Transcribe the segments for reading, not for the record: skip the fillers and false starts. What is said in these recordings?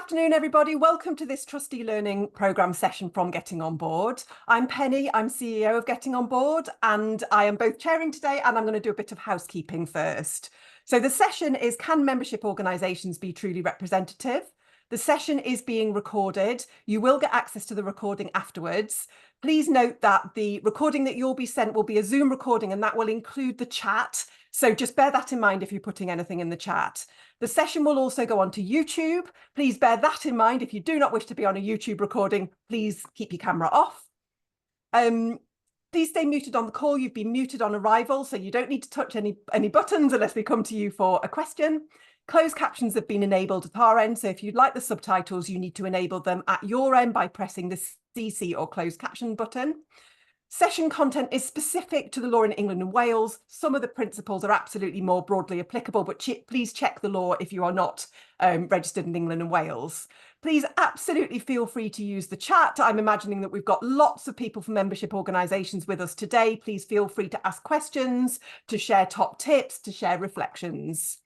afternoon, everybody. Welcome to this Trustee Learning Programme session from Getting On Board. I'm Penny, I'm CEO of Getting On Board, and I am both chairing today, and I'm going to do a bit of housekeeping first. So the session is, can membership organisations be truly representative? The session is being recorded. You will get access to the recording afterwards. Please note that the recording that you'll be sent will be a Zoom recording, and that will include the chat. So just bear that in mind if you're putting anything in the chat. The session will also go onto YouTube. Please bear that in mind. If you do not wish to be on a YouTube recording, please keep your camera off. Please stay muted on the call. You've been muted on arrival, so you don't need to touch any buttons unless we come to you for a question. Closed captions have been enabled at our end, so if you'd like the subtitles, you need to enable them at your end by pressing the CC or closed caption button. Session content is specific to the law in England and Wales. Some of the principles are absolutely more broadly applicable, but please check the law if you are not registered in England and Wales. Please absolutely feel free to use the chat. I'm imagining that we've got lots of people from membership organisations with us today. Please feel free to ask questions, to share top tips, to share reflections.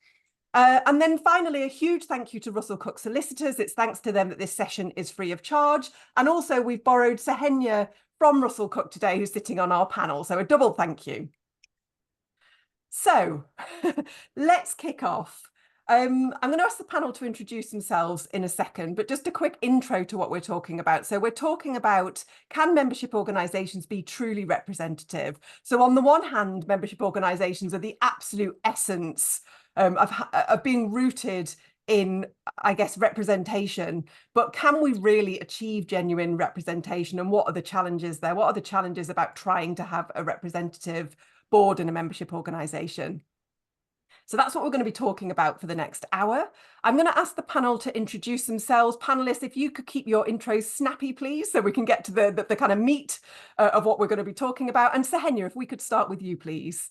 And then finally, a huge thank you to Russell Cook Solicitors. It's thanks to them that this session is free of charge. And also we've borrowed Sehenya from Russell Cook today, who's sitting on our panel. So a double thank you. So let's kick off. I'm going to ask the panel to introduce themselves in a second, but just a quick intro to what we're talking about. So we're talking about, can membership organisations be truly representative? So on the one hand, membership organisations are the absolute essence of being rooted in, I guess, representation, but can we really achieve genuine representation, and what are the challenges there? What are the challenges about trying to have a representative board in a membership organisation? So that's what we're going to be talking about for the next hour. I'm going to ask the panel to introduce themselves. Panelists, if you could keep your intros snappy, please, so we can get to the kind of meat of what we're going to be talking about. And Sehenya, if we could start with you, please.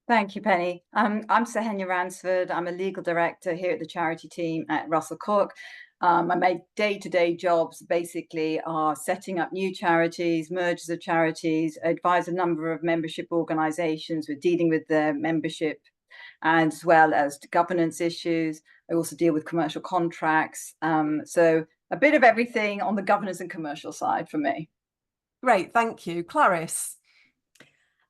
Thank you, Penny. I'm Sehenya Ransford. I'm a legal director here at the charity team at Russell Cook. My day-to-day jobs basically are setting up new charities, mergers of charities, advise a number of membership organisations with dealing with their membership, and as well as governance issues. I also deal with commercial contracts. So a bit of everything on the governance and commercial side for me. Great, thank you. Clarice.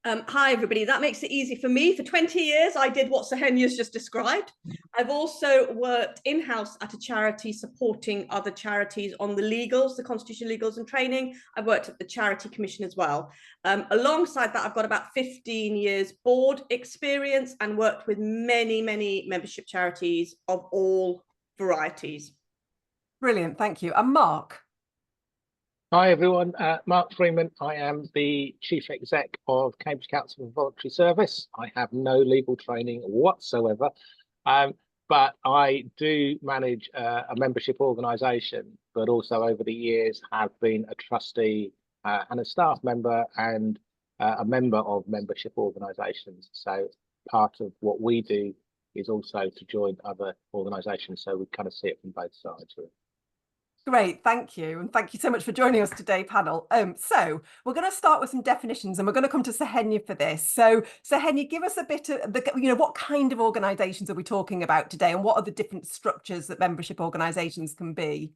Hi, everybody. That makes it easy for me. For 20 years, I did what Sehenya's just described. I've also worked in-house at a charity supporting other charities on the legals, the constitution legals and training. I've worked at the Charity Commission as well. Alongside that, I've got about 15 years board experience and worked with many, many membership charities of all varieties. Brilliant, thank you. And Mark? Hi everyone, Mark Freeman. I am the Chief Exec of Cambridge Council for Voluntary Service. I have no legal training whatsoever, but I do manage a membership organisation, but also over the years have been a trustee and a staff member and a member of membership organisations. So part of what we do is also to join other organisations, so we kind of see it from both sides. Great, thank you. And thank you so much for joining us today, panel. So we're going to start with some definitions, and we're going to come to Sehenya for this. So Sehenya, give us a bit of what kind of organisations are we talking about today, and what are the different structures that membership organisations can be?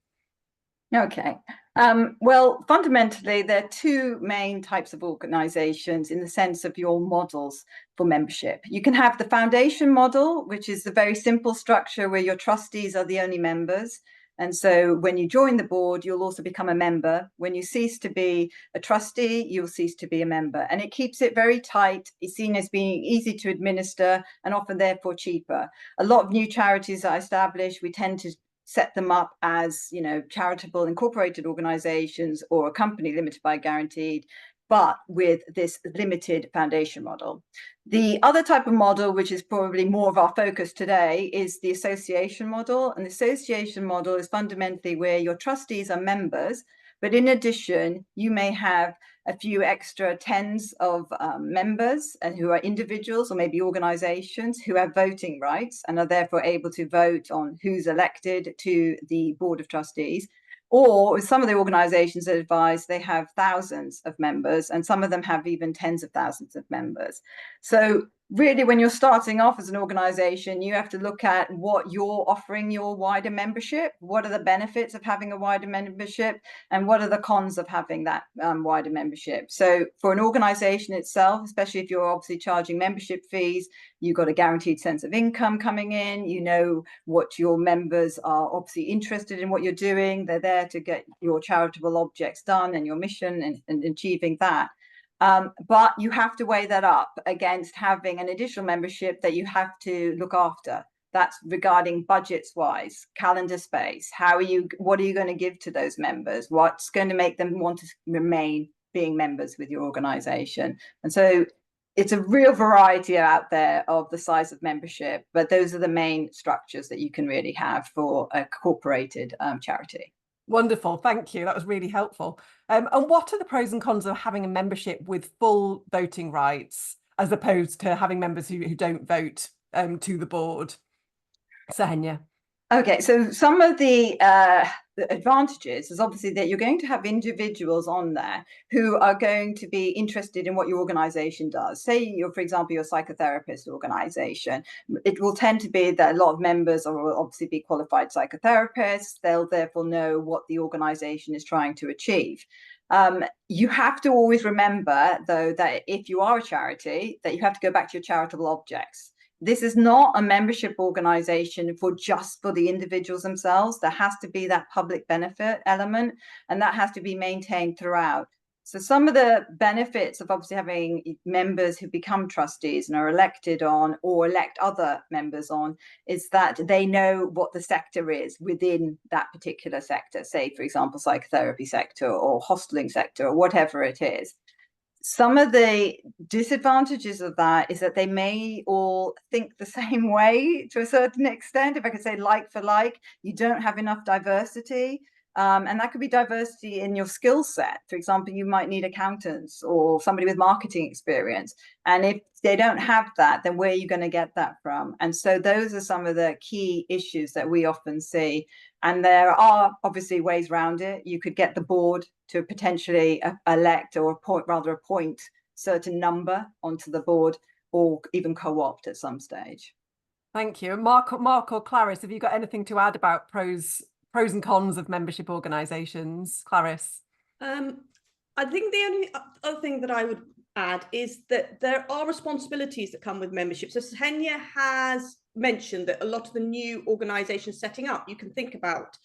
Okay. Well, fundamentally, there are two main types of organisations in the sense of your models for membership. You can have the foundation model, which is the very simple structure where your trustees are the only members. And so when you join the board, you'll also become a member. When you cease to be a trustee, you'll cease to be a member. And it keeps it very tight. It's seen as being easy to administer and often therefore cheaper. A lot of new charities that I establish, we tend to set them up as, charitable incorporated organizations or a company limited by guaranteed, but with this limited foundation model. The other type of model, which is probably more of our focus today, is the association model. And the association model is fundamentally where your trustees are members, but in addition, you may have a few extra tens of members and who are individuals or maybe organizations who have voting rights and are therefore able to vote on who's elected to the Board of Trustees. Or with some of the organizations that advise, they have thousands of members, and some of them have even tens of thousands of members. So really, when you're starting off as an organization, you have to look at what you're offering your wider membership. What are the benefits of having a wider membership, and what are the cons of having that wider membership? So for an organization itself, especially if you're obviously charging membership fees, you've got a guaranteed sense of income coming in. You know what your members are obviously interested in what you're doing. They're there to get your charitable objects done and your mission and achieving that. But you have to weigh that up against having an additional membership that you have to look after. That's regarding budgets wise, calendar space. What are you going to give to those members? What's going to make them want to remain being members with your organization? And so it's a real variety out there of the size of membership, but those are the main structures that you can really have for a corporated charity. Wonderful, thank you. That was really helpful. And what are the pros and cons of having a membership with full voting rights as opposed to having members who don't vote to the board? Sahenya. Okay, so some of the advantages is obviously that you're going to have individuals on there who are going to be interested in what your organization does. Say you're, for example, your psychotherapist organization. It will tend to be that a lot of members will obviously be qualified psychotherapists. They'll therefore know what the organization is trying to achieve. You have to always remember, though, that if you are a charity, that you have to go back to your charitable objects. This is not a membership organization for the individuals themselves. There has to be that public benefit element, and that has to be maintained throughout. So some of the benefits of obviously having members who become trustees and are elected on or elect other members on is that they know what the sector is within that particular sector, say, for example, psychotherapy sector or hosteling sector or whatever it is. Some of the disadvantages of that is that they may all think the same way to a certain extent. If I could say like for like, you don't have enough diversity. And that could be diversity in your skill set. For example, you might need accountants or somebody with marketing experience. And if they don't have that, then where are you going to get that from? And so those are some of the key issues that we often see. And there are obviously ways around it. You could get the board to potentially elect or appoint certain number onto the board, or even co-opt at some stage. Thank you. Mark or Clarice, have you got anything to add about pros and cons of membership organisations? Clarice? I think the only other thing that I would add is that there are responsibilities that come with membership. So Sahenya has mentioned that a lot of the new organisations setting up, you can think about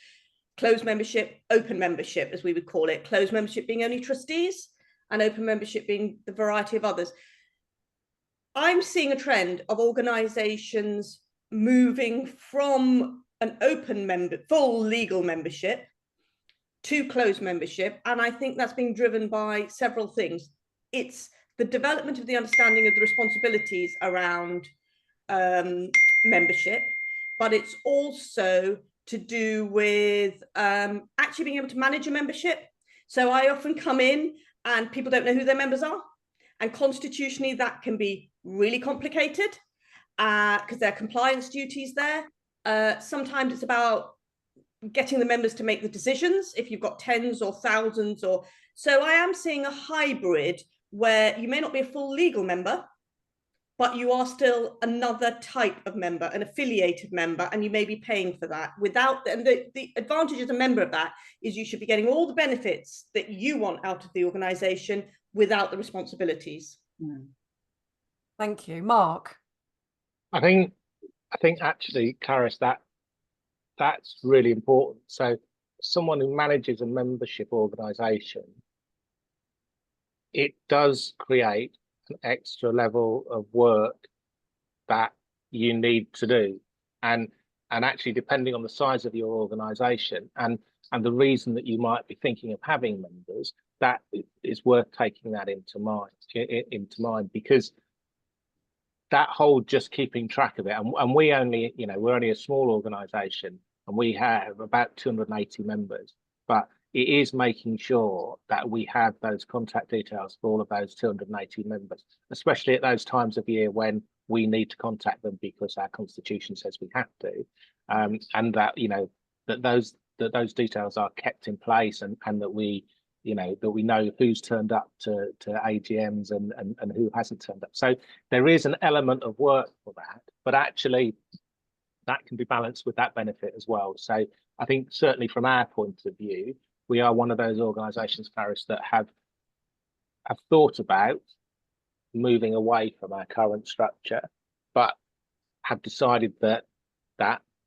closed membership, open membership, as we would call it, closed membership being only trustees and open membership being the variety of others. I'm seeing a trend of organisations moving from an open full legal membership to closed membership. And I think that's being driven by several things. It's the development of the understanding of the responsibilities around membership, but it's also to do with actually being able to manage a membership. So I often come in and people don't know who their members are. And constitutionally, that can be really complicated because there are compliance duties there. Sometimes it's about getting the members to make the decisions if you've got tens or thousands or so. I am seeing a hybrid where you may not be a full legal member, but you are still another type of member, an affiliated member, and you may be paying for that without, and the advantage as a member of that is you should be getting all the benefits that you want out of the organisation without the responsibilities. Thank you. Mark? I think actually, Clarice, that's really important. So someone who manages a membership organisation, it does create an extra level of work that you need to do. And actually, depending on the size of your organisation and the reason that you might be thinking of having members, that is worth taking that into mind, because that whole just keeping track of it, and we only, we're only a small organisation and we have about 280 members, but it is making sure that we have those contact details for all of those 280 members, especially at those times of year when we need to contact them because our constitution says we have to, and that that those details are kept in place, and that we you know, that we know who's turned up to AGMs and who hasn't turned up. So there is an element of work for that, but actually that can be balanced with that benefit as well. So I think certainly from our point of view, we are one of those organisations, Paris, that have thought about moving away from our current structure, but have decided that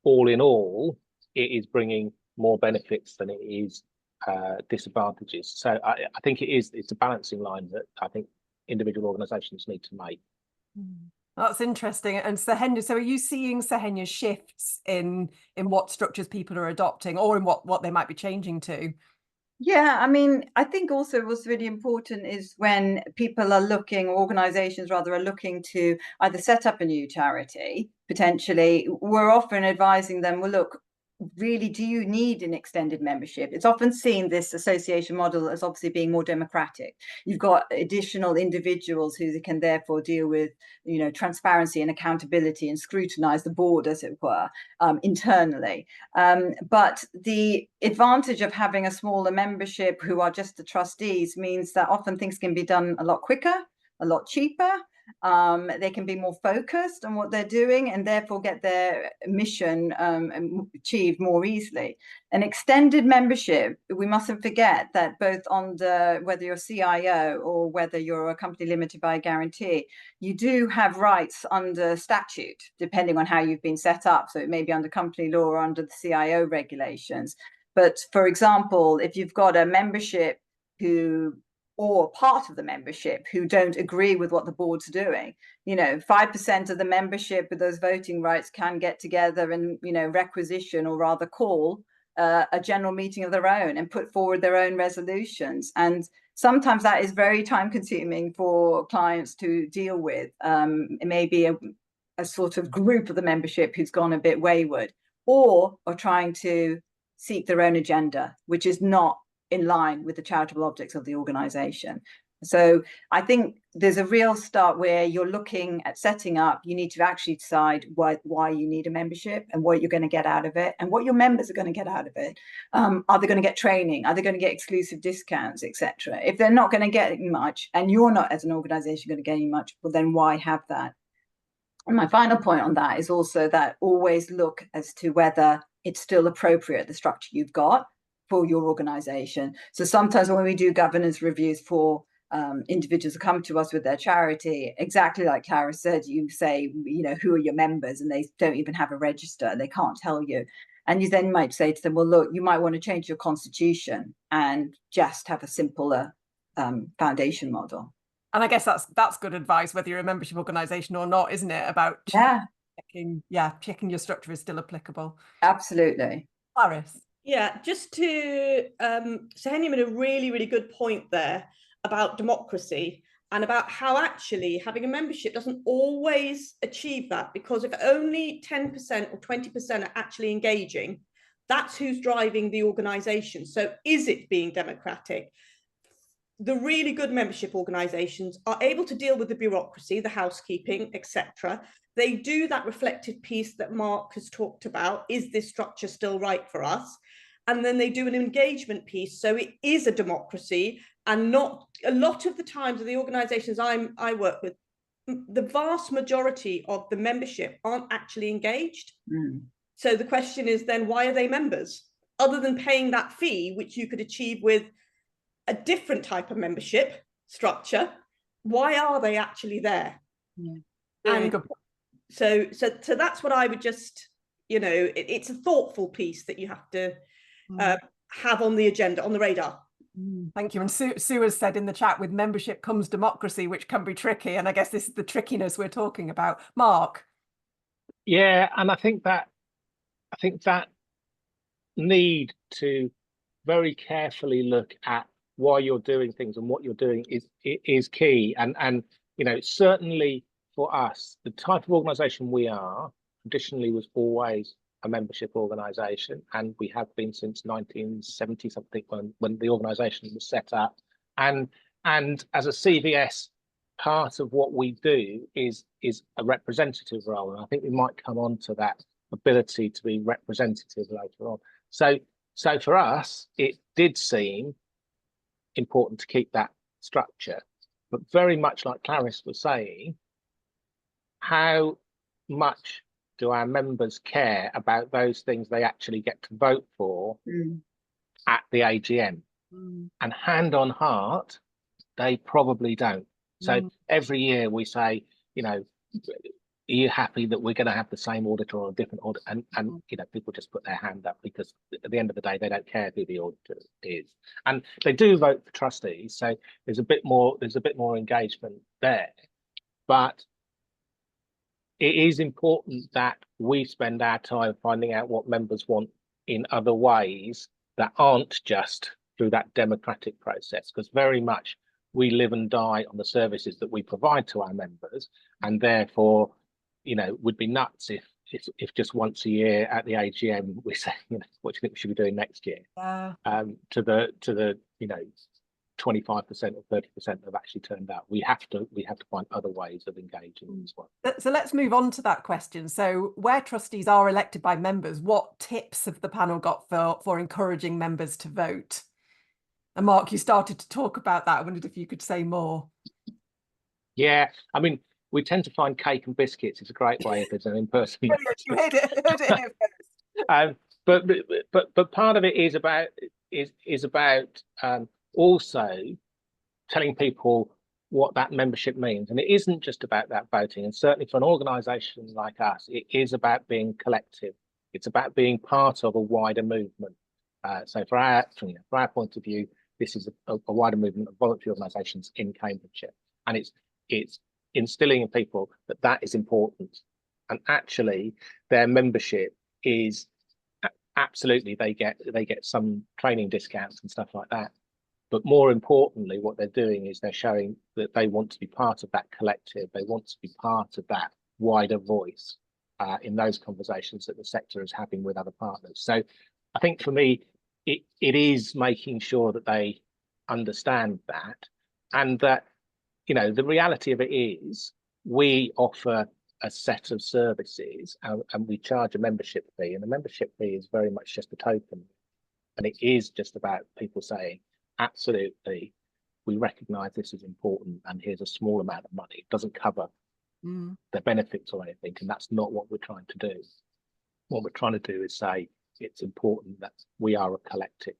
all in all, it is bringing more benefits than it is disadvantages. So I think it's a balancing line that I think individual organisations need to make. That's interesting. And Sehenya, so are you seeing, Sehenya, shifts in what structures people are adopting, or in what they might be changing to? Yeah, I mean, I think also what's really important is when people are looking, or organisations rather, are looking to either set up a new charity, potentially, we're often advising them, well, look, really, do you need an extended membership? It's often seen, this association model, as obviously being more democratic. You've got additional individuals who can therefore deal with, you know, transparency and accountability and scrutinise the board, as it were, internally. But the advantage of having a smaller membership who are just the trustees means that often things can be done a lot quicker, a lot cheaper. They can be more focused on what they're doing and therefore get their mission achieved more easily. An extended membership, we mustn't forget that both on the, whether you're CIO or whether you're a company limited by a guarantee, you do have rights under statute, depending on how you've been set up. So it may be under company law or under the CIO regulations. But for example, if you've got a membership or part of the membership who don't agree with what the board's doing, you know, 5% of the membership with those voting rights can get together and, you know, requisition, or rather call a general meeting of their own and put forward their own resolutions. And sometimes that is very time consuming for clients to deal with. It may be a sort of group of the membership who's gone a bit wayward, or are trying to seek their own agenda, which is not in line with the charitable objects of the organisation. So I think there's a real start where you're looking at setting up, you need to actually decide why you need a membership and what you're going to get out of it and what your members are going to get out of it. Are they going to get training? Are they going to get exclusive discounts, etc.? If they're not going to get much, and you're not as an organisation going to gain much, well, then why have that? And my final point on that is also that always look as to whether it's still appropriate, the structure you've got for your organisation. So sometimes when we do governance reviews for individuals who come to us with their charity, exactly like Clara said, you say, you know, who are your members? And they don't even have a register. They can't tell you. And you then might say to them, well, look, you might want to change your constitution and just have a simpler foundation model. And I guess that's good advice, whether you're a membership organisation or not, isn't it? About checking your structure is still applicable. Absolutely. Paris. Yeah, just to Sehenya made a really, really good point there about democracy and about how actually having a membership doesn't always achieve that, because if only 10% or 20% are actually engaging, that's who's driving the organisation. So is it being democratic? The really good membership organisations are able to deal with the bureaucracy, the housekeeping, etc. They do that reflective piece that Mark has talked about. Is this structure still right for us? And then they do an engagement piece. So it is a democracy, and not a lot of the times of the organisations I work with, the vast majority of the membership aren't actually engaged. So the question is then, why are they members? Other than paying that fee, which you could achieve with a different type of membership structure, why are they actually there? And so that's what I would just, you know, it's a thoughtful piece that you have to have on the agenda, on the radar. Thank you. And Sue has said in the chat, with membership comes democracy, which can be tricky. And I guess this is the trickiness we're talking about. Mark. Yeah, and I think that need to very carefully look at why you're doing things and what you're doing is key. And you know, certainly for us, the type of organisation we are traditionally was always a membership organisation, and we have been since 1970 something when the organisation was set up. And as a CVS, part of what we do is a representative role, and I think we might come on to that ability to be representative later on. So for us, it did seem important to keep that structure. But very much like Clarice was saying, how much do our members care about those things they actually get to vote for at the AGM? And hand on heart, they probably don't. So every year we say, you know, are you happy that we're going to have the same auditor or a different auditor? And you know, people just put their hand up because at the end of the day, they don't care who the auditor is. And they do vote for trustees, so there's a bit more engagement there. But it is important that we spend our time finding out what members want in other ways that aren't just through that democratic process, because very much we live and die on the services that we provide to our members, and therefore, you know, would be nuts if just once a year at the AGM we say, you know, what do you think we should be doing next year? To the you know, 25% or 30% have actually turned out. We have to find other ways of engaging as well. So let's move on to that question. So where trustees are elected by members, what tips have the panel got for encouraging members to vote? And Mark, you started to talk about that. I wondered if you could say more. Yeah, I mean, we tend to find cake and biscuits. It's a great way if there's an in-person. You heard it here first. But part of it is about also telling people what that membership means, and it isn't just about that voting. And certainly for an organisation like us, it is about being collective. It's about being part of a wider movement. So from our point of view, this is a wider movement of voluntary organisations in Cambridgeshire, and it's instilling in people that is important. And actually, their membership is absolutely, they get some training discounts and stuff like that. But more importantly, what they're doing is they're showing that they want to be part of that collective. They want to be part of that wider voice in those conversations that the sector is having with other partners. So I think for me, it is making sure that they understand that, and that, you know, the reality of it is we offer a set of services and we charge a membership fee, and the membership fee is very much just a token. And it is just about people saying, absolutely, we recognise this is important, and here's a small amount of money. It doesn't cover the benefits or anything, and that's not what we're trying to do. What we're trying to do is say it's important that we are a collective,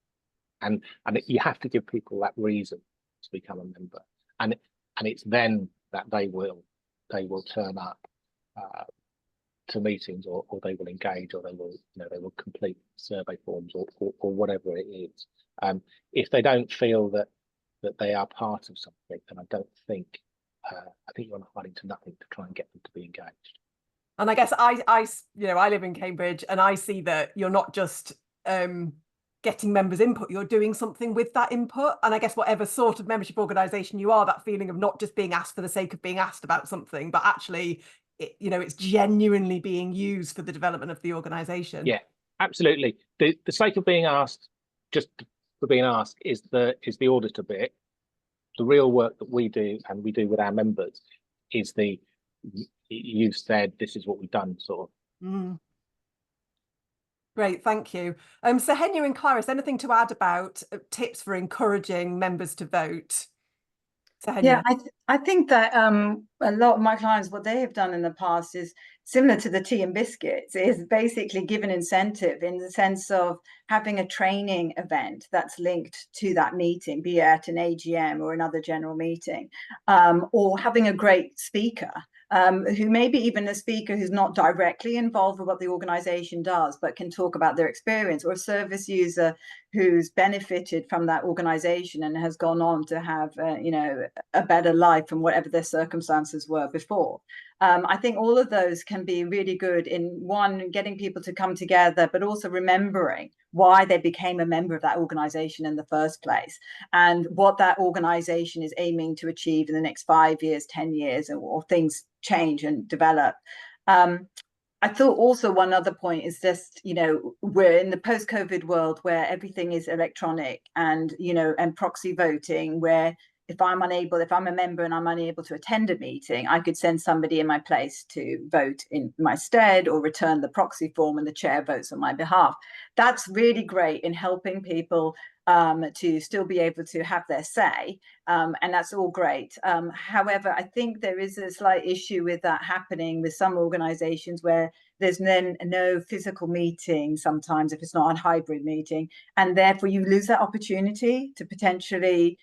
and you have to give people that reason to become a member, and it's then that they will turn up to meetings, or they will engage, or they will complete survey forms or whatever it is. If they don't feel that they are part of something, then I don't think I think you're hiding to nothing to try and get them to be engaged. And I guess I live in Cambridge, and I see that you're not just getting members' input, you're doing something with that input. And I guess whatever sort of membership organisation you are, that feeling of not just being asked for the sake of being asked about something, but actually, it's genuinely being used for the development of the organisation. Yeah, absolutely. The sake of being asked, just for being asked, is the auditor bit. The real work that we do, and we do with our members, is the you've said this is what we've done sort of. Great, thank you. So Henya and Clarice, anything to add about tips for encouraging members to vote? So yeah, I think that a lot of my clients, what they have done in the past is similar to the tea and biscuits, is basically give an incentive in the sense of having a training event that's linked to that meeting, be it at an AGM or another general meeting, or having a great speaker. Who may be even a speaker who's not directly involved with what the organization does, but can talk about their experience, or a service user who's benefited from that organization and has gone on to have, a better life from whatever their circumstances were before. I think all of those can be really good in, one, getting people to come together, but also remembering why they became a member of that organization in the first place, and what that organization is aiming to achieve in the next 5 years, 10 years, or things change and develop. I thought also one other point is just, we're in the post-COVID world where everything is electronic, and, and proxy voting, where if I'm a member and I'm unable to attend a meeting, I could send somebody in my place to vote in my stead or return the proxy form and the chair votes on my behalf. That's really great in helping people to still be able to have their say, and that's all great. However, I think there is a slight issue with that happening with some organizations where there's then no physical meeting sometimes if it's not a hybrid meeting, and therefore you lose that opportunity to potentially,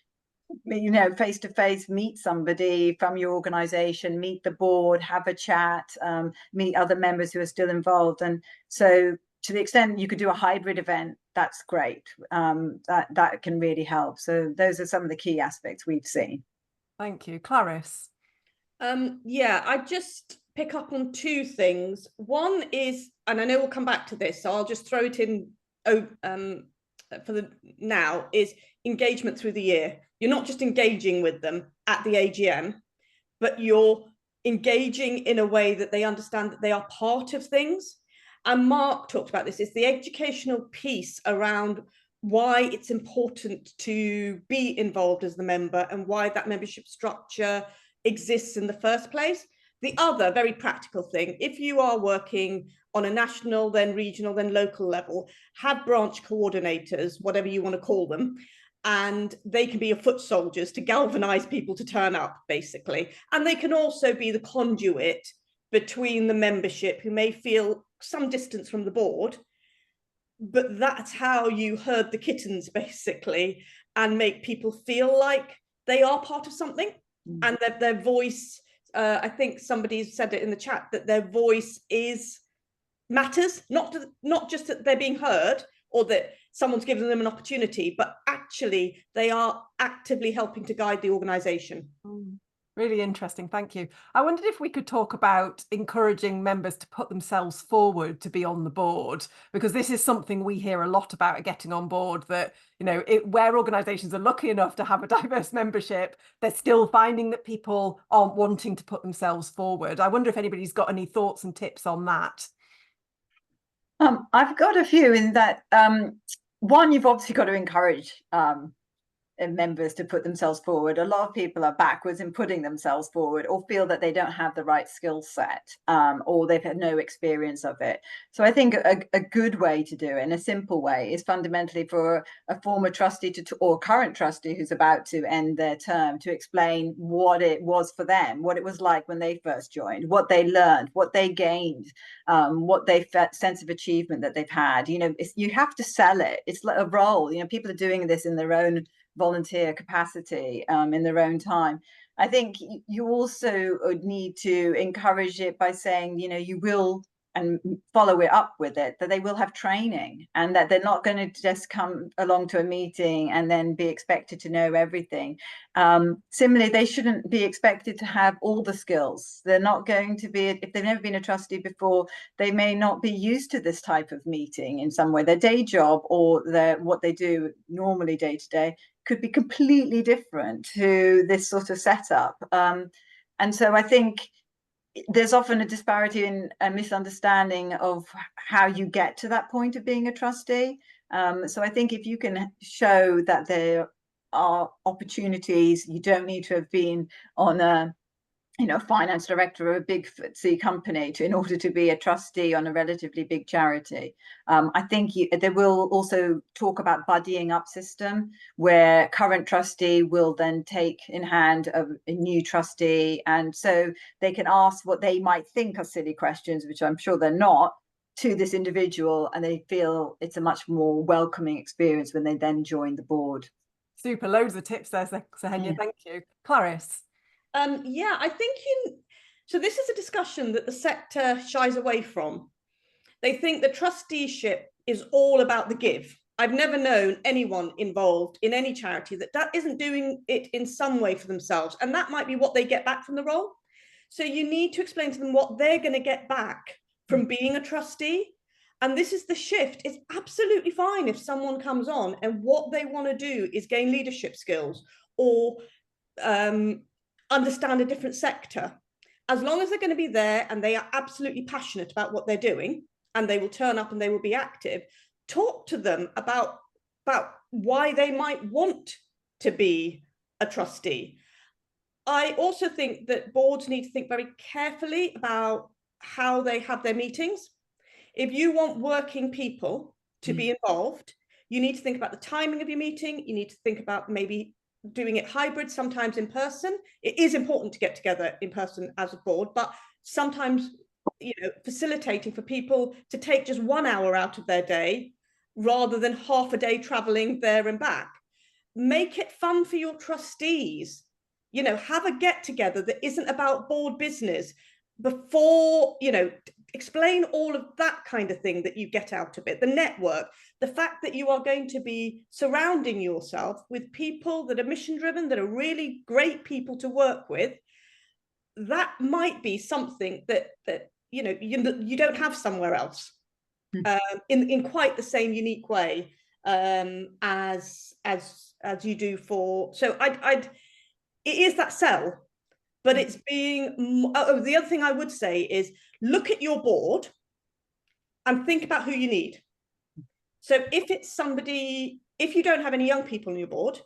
you know, face to face meet somebody from your organization, meet the board, have a chat, meet other members who are still involved. And so to the extent you could do a hybrid event, that's great. That can really help. So those are some of the key aspects we've seen. Thank you. Clarice? Yeah, I just pick up on two things. One is, and I know we'll come back to this, so I'll just throw it in for the now, is engagement through the year. You're not just engaging with them at the AGM, but you're engaging in a way that they understand that they are part of things. And Mark talked about this, is the educational piece around why it's important to be involved as the member and why that membership structure exists in the first place. The other very practical thing, if you are working on a national, then regional, then local level, have branch coordinators, whatever you want to call them, and they can be your foot soldiers to galvanize people to turn up, basically. And they can also be the conduit between the membership who may feel some distance from the board, but that's how you herd the kittens, basically, and make people feel like they are part of something, and that their voice, I think somebody said it in the chat, that their voice matters, not just that they're being heard or that someone's given them an opportunity, but actually they are actively helping to guide the organisation. Really interesting, thank you. I wondered if we could talk about encouraging members to put themselves forward to be on the board, because this is something we hear a lot about getting on board, that, you know, where organisations are lucky enough to have a diverse membership, they're still finding that people aren't wanting to put themselves forward. I wonder if anybody's got any thoughts and tips on that. I've got a few in that. One, you've obviously got to encourage members to put themselves forward. A lot of people are backwards in putting themselves forward, or feel that they don't have the right skill set, or they've had no experience of it. So I think a good way to do it, in a simple way, is fundamentally for a former trustee or current trustee who's about to end their term to explain what it was for them, what it was like when they first joined, what they learned, what they gained, what they felt, sense of achievement that they've had. You know, you have to sell it. It's like a role. You know, people are doing this in their own volunteer capacity, in their own time. I think you also need to encourage it by saying, you know, you will, and follow it up with it, that they will have training, and that they're not going to just come along to a meeting and then be expected to know everything. Similarly, they shouldn't be expected to have all the skills. They're not going to be, if they've never been a trustee before, they may not be used to this type of meeting in some way. Their day job or what they do normally day to day could be completely different to this sort of setup. And so I think there's often a disparity in a misunderstanding of how you get to that point of being a trustee. So I think if you can show that there are opportunities, you don't need to have been on a, you know, finance director of a big FTSE company in order to be a trustee on a relatively big charity. I think they will also talk about buddying up system, where current trustee will then take in hand a new trustee, and so they can ask what they might think are silly questions, which I'm sure they're not, to this individual, and they feel it's a much more welcoming experience when they then join the board. Super, loads of tips there, Sehenya. Thank you. Clarice? Yeah, I think so this is a discussion that the sector shies away from. They think the trusteeship is all about the give. I've never known anyone involved in any charity that isn't doing it in some way for themselves, and that might be what they get back from the role. So you need to explain to them what they're going to get back from being a trustee. And this is the shift. It's absolutely fine if someone comes on and what they want to do is gain leadership skills or understand a different sector. As long as they're going to be there and they are absolutely passionate about what they're doing, and they will turn up and they will be active, talk to them about why they might want to be a trustee. I also think that boards need to think very carefully about how they have their meetings. If you want working people to be involved, you need to think about the timing of your meeting. You need to think about maybe doing it hybrid, sometimes in person. It is important to get together in person as a board, but sometimes, you know, facilitating for people to take just 1 hour out of their day rather than half a day traveling there and back. Make it fun for your trustees. You know, have a get together that isn't about board business before, you know, explain all of that kind of thing that you get out of it. The network, the fact that you are going to be surrounding yourself with people that are mission driven, that are really great people to work with. That might be something that you know, you don't have somewhere else in quite the same unique way as you do for. So it is that sell, but it's being. Oh, the other thing I would say is look at your board and think about who you need. So if it's somebody, if you don't have any young people on your board,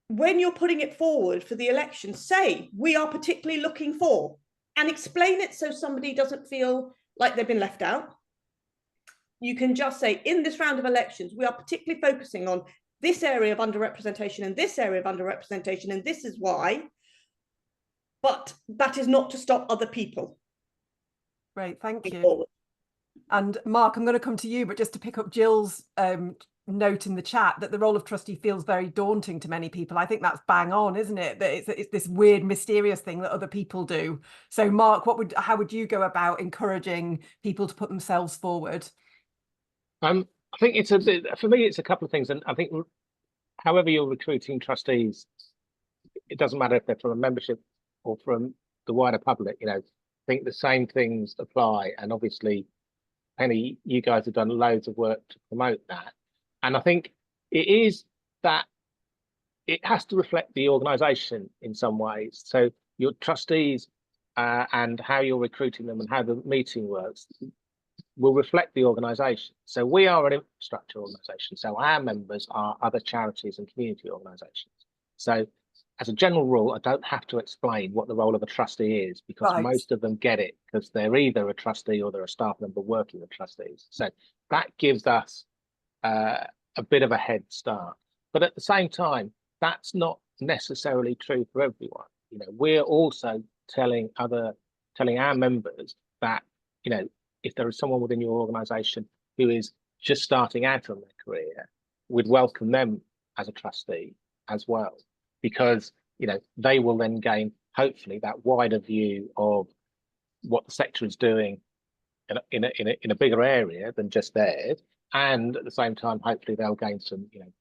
when you're putting it forward for the election, say we are particularly looking for, and explain it so somebody doesn't feel like they've been left out. You can just say, in this round of elections, we are particularly focusing on this area of underrepresentation and this area of underrepresentation, and this is why. But that is not to stop other people. Great, thank you. And Mark, I'm going to come to you, but just to pick up Jill's note in the chat that the role of trustee feels very daunting to many people. I think that's bang on, isn't it? That it's this weird, mysterious thing that other people do. So Mark, how would you go about encouraging people to put themselves forward? I think for me, it's a couple of things. And I think however you're recruiting trustees, it doesn't matter if they're from a membership or from the wider public, you know, I think the same things apply. And obviously, Penny, you guys have done loads of work to promote that. And I think it is that it has to reflect the organisation in some ways. So your trustees and how you're recruiting them and how the meeting works will reflect the organisation. So we are an infrastructure organisation. So our members are other charities and community organisations. So as a general rule, I don't have to explain what the role of a trustee is, because most of them get it because they're either a trustee or they're a staff member working with trustees. So that gives us a bit of a head start. But at the same time, that's not necessarily true for everyone. You know, we're also telling our members that, you know, if there is someone within your organisation who is just starting out on their career, we'd welcome them as a trustee as well, because, you know, they will then gain hopefully that wider view of what the sector is doing in a bigger area than just theirs, and at the same time, hopefully they'll gain some, you know,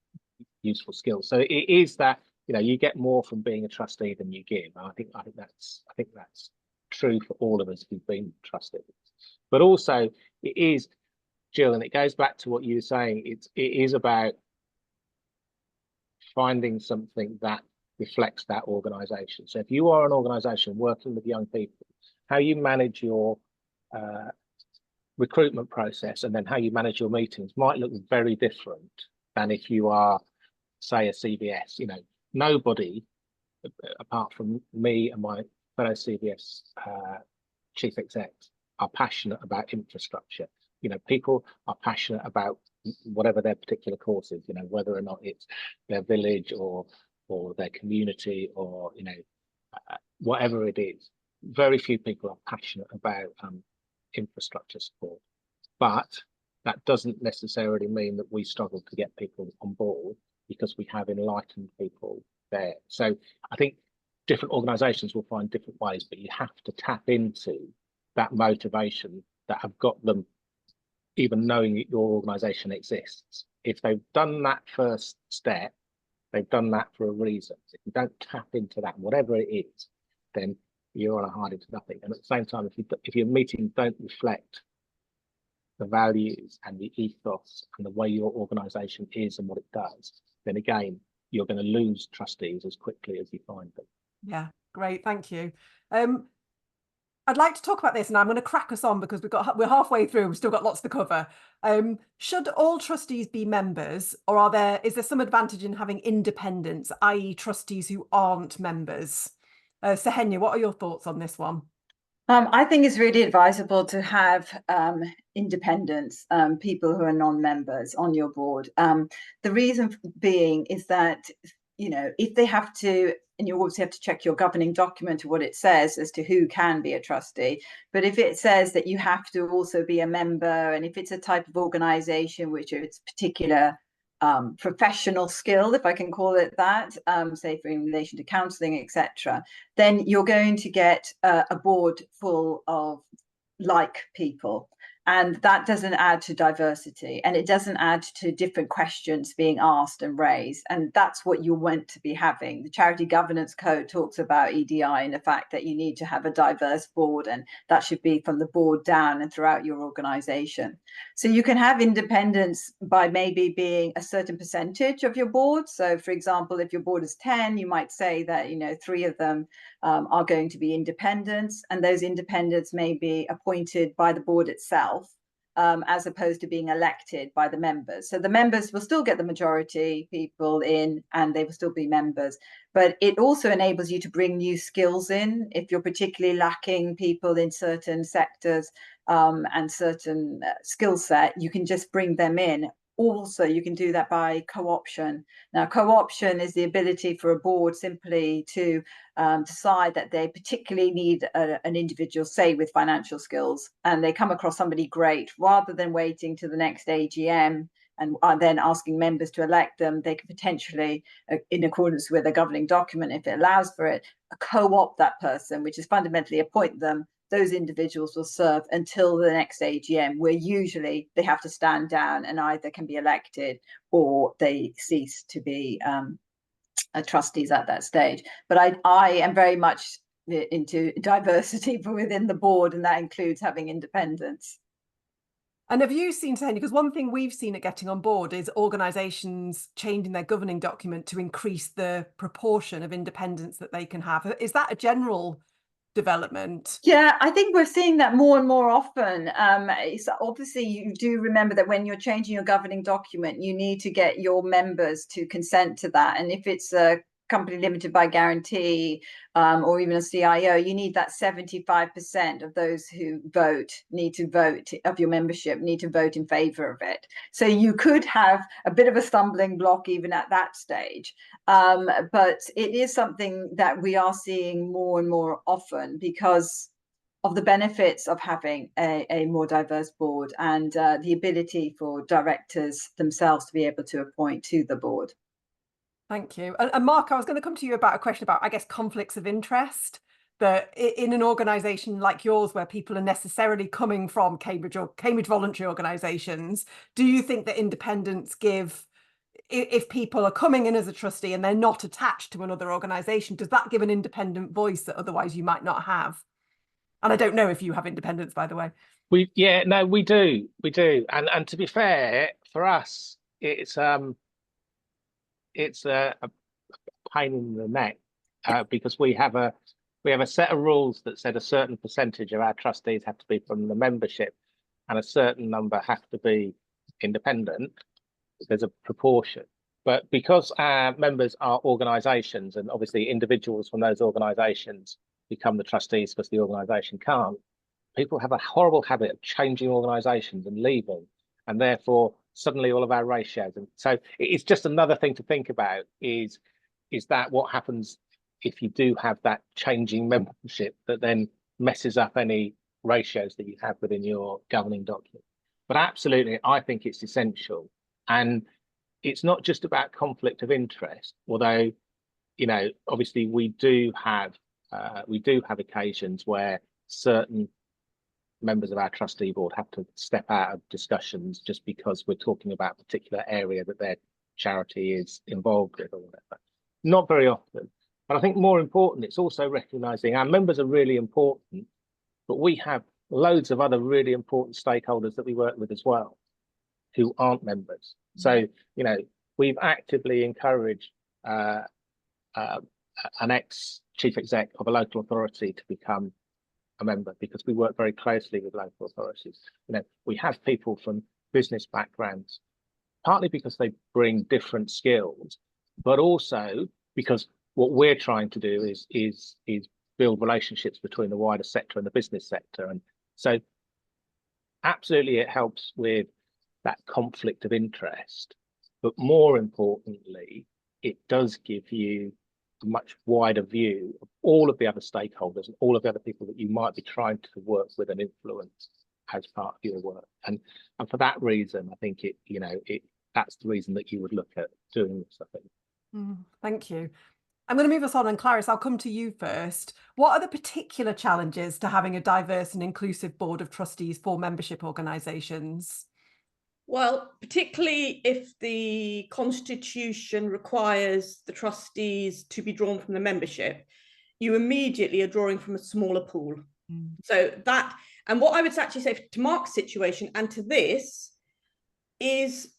useful skills. So it is that, you know, you get more from being a trustee than you give. And I think that's true for all of us who've been trustees. But also it is, Jill, and it goes back to what you were saying, it is about finding something that reflects that organisation. So if you are an organisation working with young people, how you manage your recruitment process and then how you manage your meetings might look very different than if you are, say, a CBS. You know, nobody apart from me and my fellow CBS chief execs are passionate about infrastructure. You know, people are passionate about whatever their particular cause is, you know, whether or not it's their village or their community or, you know, whatever it is. Very few people are passionate about infrastructure support. But that doesn't necessarily mean that we struggle to get people on board, because we have enlightened people there. So I think different organisations will find different ways, but you have to tap into that motivation that have got them even knowing that your organisation exists. If they've done that first step, they've done that for a reason. If you don't tap into that, whatever it is, then you're on a hide into nothing. And at the same time, if your meetings don't reflect the values and the ethos and the way your organisation is and what it does, then again, you're going to lose trustees as quickly as you find them. Yeah, great, thank you. I'd like to talk about this, and I'm going to crack us on because we're halfway through. We've still got lots to cover. Should all trustees be members, or is there some advantage in having independents, i.e., trustees who aren't members? Sehenya, what are your thoughts on this one? I think it's really advisable to have independents, people who are non-members on your board. The reason being is that, you know, if they have to, and you obviously have to check your governing document to what it says as to who can be a trustee. But if it says that you have to also be a member, and if it's a type of organization which it's particular professional skill, if I can call it that, say for in relation to counselling, etc., then you're going to get a board full of like people. And that doesn't add to diversity, and it doesn't add to different questions being asked and raised. And that's what you want to be having. The Charity Governance Code talks about EDI and the fact that you need to have a diverse board, and that should be from the board down and throughout your organization. So you can have independence by maybe being a certain percentage of your board. So for example, if your board is 10, you might say that, you know, 3 of them are going to be independents, and those independents may be appointed by the board itself, as opposed to being elected by the members. So the members will still get the majority people in, and they will still be members. But it also enables you to bring new skills in. If you're particularly lacking people in certain sectors and certain skill set, you can just bring them in. Also, you can do that by co-option. Now, co-option is the ability for a board simply to decide that they particularly need an individual, say, with financial skills, and they come across somebody great. Rather than waiting to the next AGM and then asking members to elect them, they can potentially, in accordance with a governing document, if it allows for it, co-opt that person, which is fundamentally appoint them. Those individuals will serve until the next AGM, where usually they have to stand down and either can be elected or they cease to be trustees at that stage. But I am very much into diversity within the board, and that includes having independence. And have you seen, Sehenya, because one thing we've seen at Getting on Board is organisations changing their governing document to increase the proportion of independents that they can have. Is that a general development? Yeah, I think we're seeing that more and more often. It's obviously, you do remember that when you're changing your governing document, you need to get your members to consent to that. And if it's a company limited by guarantee or even a CIO, you need that 75% of those who need to vote, of your membership need to vote in favor of it. So you could have a bit of a stumbling block even at that stage. But it is something that we are seeing more and more often because of the benefits of having a more diverse board and the ability for directors themselves to be able to appoint to the board. Thank you. And Mark, I was going to come to you about a question about, I guess, conflicts of interest. That in an organisation like yours, where people are necessarily coming from Cambridge or Cambridge voluntary organisations, do you think that independents give, if people are coming in as a trustee and they're not attached to another organisation, does that give an independent voice that otherwise you might not have? And I don't know if you have independence, by the way. We do. And to be fair, for us, it's a pain in the neck because we have a set of rules that said a certain percentage of our trustees have to be from the membership and a certain number have to be independent. There's a proportion. But because our members are organisations, and obviously individuals from those organisations become the trustees because the organisation can't, people have a horrible habit of changing organisations and leaving, and therefore suddenly all of our ratios. And so it's just another thing to think about is that what happens if you do have that changing membership that then messes up any ratios that you have within your governing document. But absolutely, I think it's essential. And it's not just about conflict of interest, although, you know, obviously we do have occasions where certain members of our trustee board have to step out of discussions just because we're talking about a particular area that their charity is involved with or whatever. Not very often. But I think more important, it's also recognising our members are really important, but we have loads of other really important stakeholders that we work with as well who aren't members. So, you know, we've actively encouraged an ex-chief exec of a local authority to become a member, because we work very closely with local authorities. You know, we have people from business backgrounds, partly because they bring different skills, but also because what we're trying to do is build relationships between the wider sector and the business sector. And so absolutely it helps with that conflict of interest, but more importantly, it does give you a much wider view of all of the other stakeholders and all of the other people that you might be trying to work with and influence as part of your work. And for that reason, I think that's the reason that you would look at doing this, I think. Thank you. I'm going to move us on, and Clarice, I'll come to you first. What are the particular challenges to having a diverse and inclusive board of trustees for membership organisations? Well, particularly if the constitution requires the trustees to be drawn from the membership, you immediately are drawing from a smaller pool. So that, and what I would actually say to Mark's situation and to this is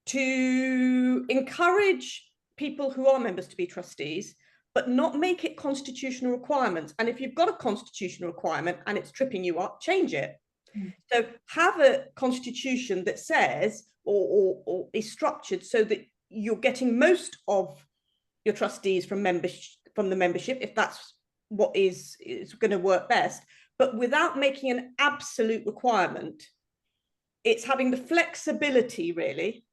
to encourage people who are members to be trustees, but not make it constitutional requirements. And if you've got a constitutional requirement and it's tripping you up, change it. So have a constitution that says or is structured so that you're getting most of your trustees from the membership, if that's what is going to work best, but without making an absolute requirement. It's having the flexibility, really,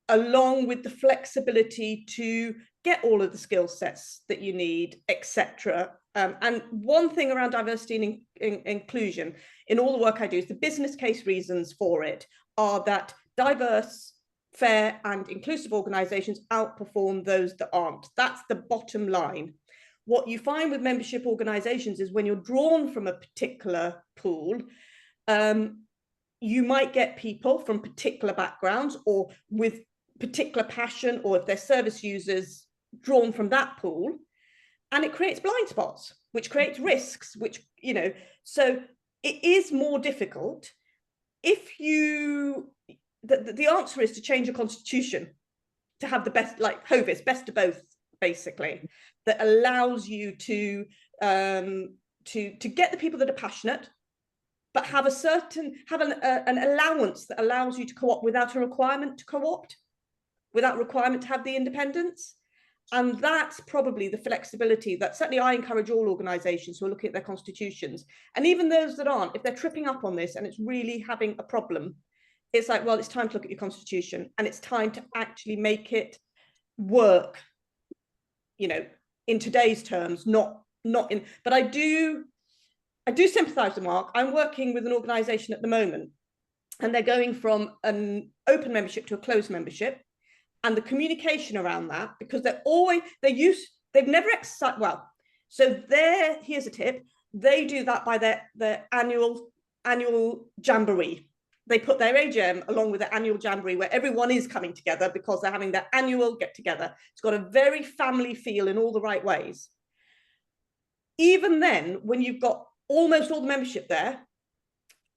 along with the flexibility to get all of the skill sets that you need, etc. And one thing around diversity and inclusion in all the work I do is the business case reasons for it are that diverse, fair and inclusive organisations outperform those that aren't. That's the bottom line. What you find with membership organisations is when you're drawn from a particular pool, you might get people from particular backgrounds or with particular passion, or if they're service users, drawn from that pool, and it creates blind spots, which creates risks, which, so it is more difficult. If you, the answer is to change a constitution to have the best, like Hovis, best of both, basically, that allows you to get the people that are passionate, but have an allowance that allows you to co-opt without a requirement to co-opt, without requirement to have the independence. And that's probably the flexibility that certainly I encourage all organisations who are looking at their constitutions, and even those that aren't, if they're tripping up on this and it's really having a problem, it's like, well, it's time to look at your constitution and it's time to actually make it work, in today's terms, not in, but I do sympathise with Mark. I'm working with an organisation at the moment and they're going from an open membership to a closed membership. And the communication around that, because they've never exercised, well, so here's a tip, they do that by their annual jamboree. They put their AGM along with their annual jamboree where everyone is coming together because they're having their annual get together. It's got a very family feel in all the right ways. Even then, when you've got almost all the membership there,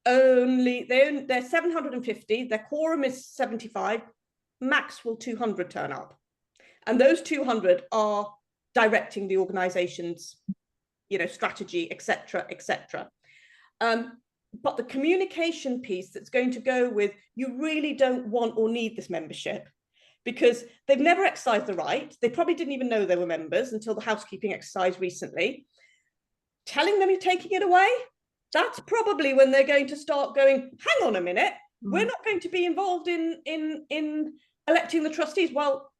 they're 750, their quorum is 75, max will 200 turn up, and those 200 are directing the organization's strategy, etc. But the communication piece that's going to go with, you really don't want or need this membership because they've never exercised the right, they probably didn't even know they were members until the housekeeping exercise recently. Telling them you're taking it away, that's probably when they're going to start going, hang on a minute, we're not going to be involved in electing the trustees. Well,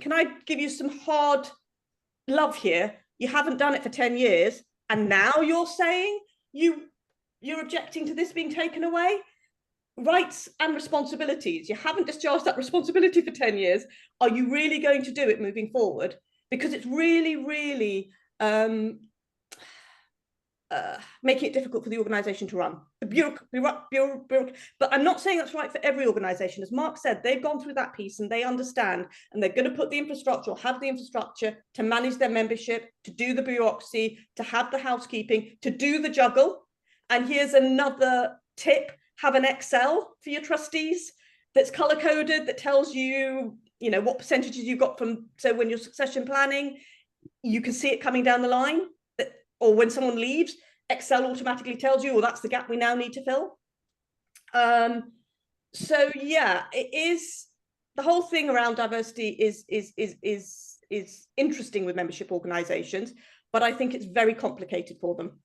can I give you some hard love here? You haven't done it for 10 years. And now you're saying you're objecting to this being taken away? Rights and responsibilities. You haven't discharged that responsibility for 10 years. Are you really going to do it moving forward? Because it's really, really making it difficult for the organisation to run. But I'm not saying that's right for every organisation. As Mark said, they've gone through that piece and they understand, and they're going to put the infrastructure or have the infrastructure to manage their membership, to do the bureaucracy, to have the housekeeping, to do the juggle. And here's another tip, have an Excel for your trustees that's colour-coded, that tells you, what percentages you got from, so when you're succession planning, you can see it coming down the line, or when someone leaves, Excel automatically tells you, well, that's the gap we now need to fill. So yeah, it is, the whole thing around diversity is interesting with membership organisations, but I think it's very complicated for them.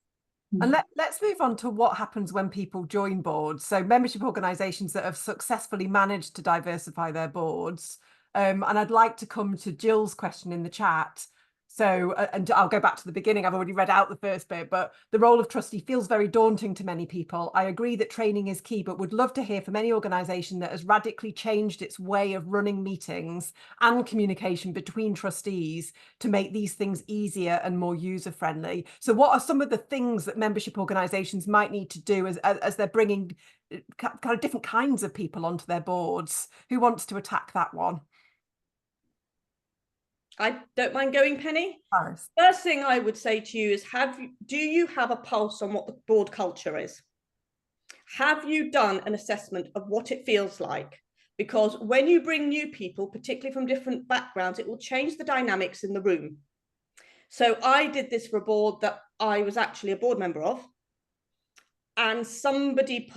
And let's move on to what happens when people join boards. So membership organisations that have successfully managed to diversify their boards. And I'd like to come to Jill's question in the chat. So, and I'll go back to the beginning. I've already read out the first bit, but the role of trustee feels very daunting to many people. I agree that training is key, but would love to hear from any organisation that has radically changed its way of running meetings and communication between trustees to make these things easier and more user-friendly. So what are some of the things that membership organisations might need to do as they're bringing kind of different kinds of people onto their boards? Who wants to attack that one? I don't mind going, Penny. Paris. First thing I would say to you is, do you have a pulse on what the board culture is? Have you done an assessment of what it feels like? Because when you bring new people, particularly from different backgrounds, it will change the dynamics in the room. So I did this for a board that I was actually a board member of, and somebody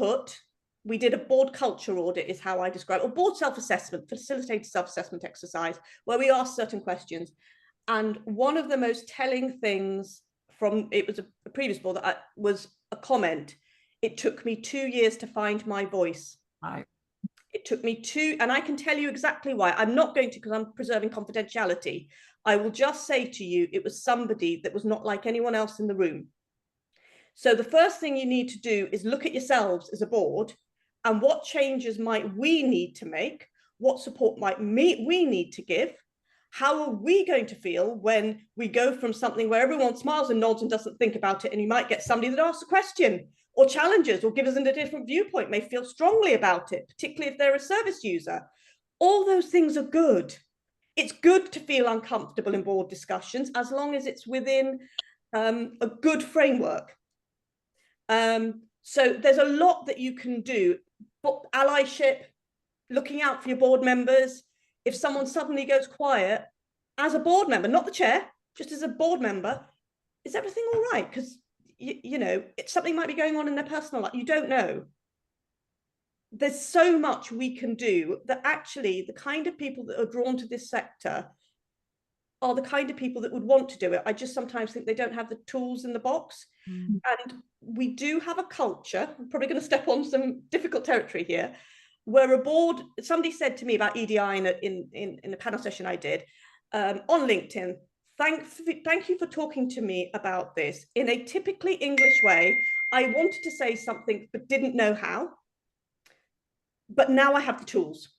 we did a board culture audit, is how I describe it, or board self-assessment, facilitated self-assessment exercise, where we asked certain questions. And one of the most telling things from, it was a previous board, that was a comment: it took me 2 years to find my voice. Right. It took me and I can tell you exactly why. I'm not going to, because I'm preserving confidentiality. I will just say to you, it was somebody that was not like anyone else in the room. So the first thing you need to do is look at yourselves as a board, and what changes might we need to make? What support might we need to give? How are we going to feel when we go from something where everyone smiles and nods and doesn't think about it, and you might get somebody that asks a question or challenges or gives us a different viewpoint, may feel strongly about it, particularly if they're a service user. All those things are good. It's good to feel uncomfortable in board discussions, as long as it's within a good framework. So there's a lot that you can do. But allyship, looking out for your board members. If someone suddenly goes quiet, as a board member, not the chair, just as a board member, is everything all right? Because you know, something might be going on in their personal life. You don't know. There's so much we can do, that actually the kind of people that are drawn to this sector are the kind of people that would want to do it. I just sometimes think they don't have the tools in the box. And we do have a culture, I'm probably going to step on some difficult territory here, where a board, somebody said to me about EDI in a panel session I did on LinkedIn, thank you for talking to me about this in a typically English way. I wanted to say something but didn't know how, but now I have the tools.